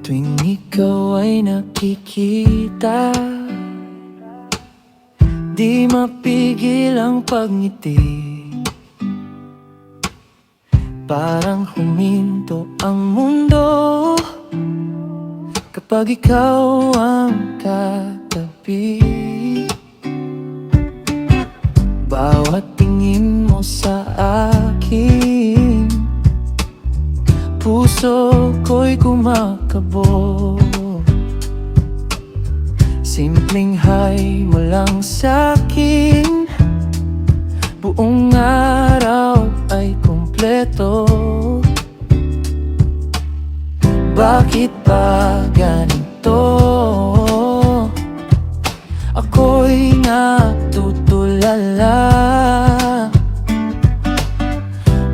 Tuwing ikaw ay nakikita, di mapigil ang pagngiti. Parang huminto ang mundo kapag ikaw ang katabi. Bawat tingin mo sa akin, puso ko'y kumakabog. Simpleng hi mo lang sa'kin, buong araw ay kumpleto. Bakit ba ganito? Ako'y natutulala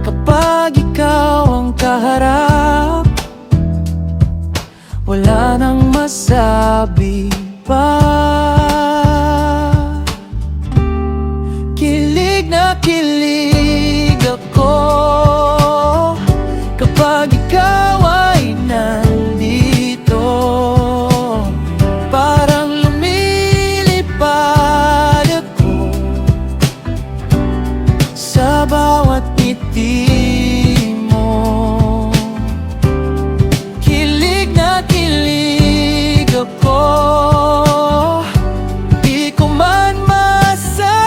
kapag ikaw ang kaharap. Wala nang masabi pa. Kilig na kilig ako kapag ikaw ay nandito. Parang lumilipad ako sa bawat ngiti mo. Kilig na kilig ako, di ko man masabi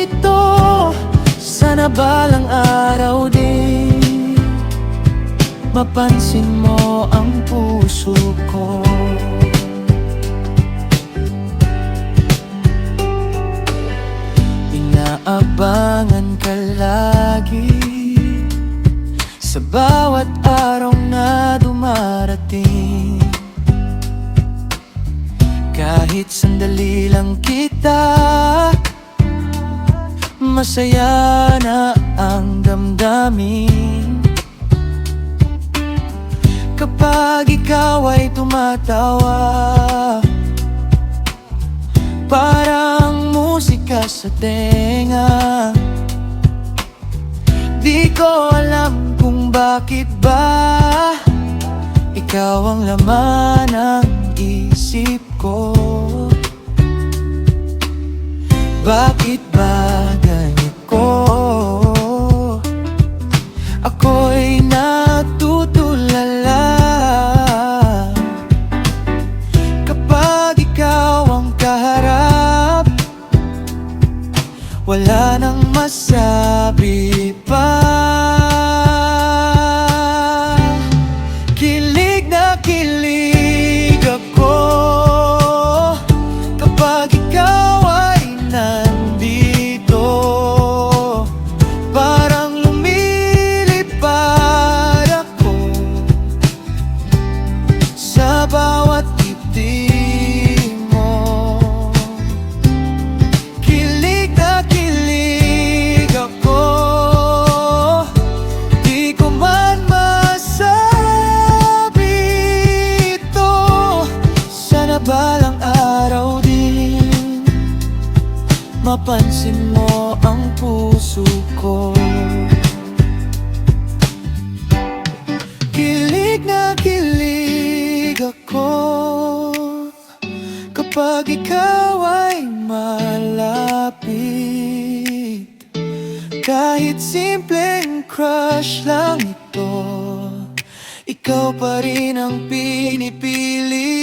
ito. Sana balang araw din mapansin mo ang puso ko. Inaabangan ka lagi sa bawat araw na dumarating. Kahit sandali lang kita, masaya na ang damdamin. Kapag ikaw ay tumatawa, parang musika sa tenga. Di ko alam kung bakit ba ikaw ang laman ng isip ko. Bakit ba ganito? Ako'y natutulala kapag ikaw ang kaharap. Wala nang masabi pa. Kilig na kilig ako kapag ikaw ay nandito. Parang lumilipad ako sa bawat ngiti mo. Kilig na kilig ako, di ko man masabi ito. Sana balang araw din mapansin mo ang puso ko. Kilig na kilig ako kapag ikaw ay malapit. Kahit simpleng crush lang ito, ikaw pa rin ang pinipili.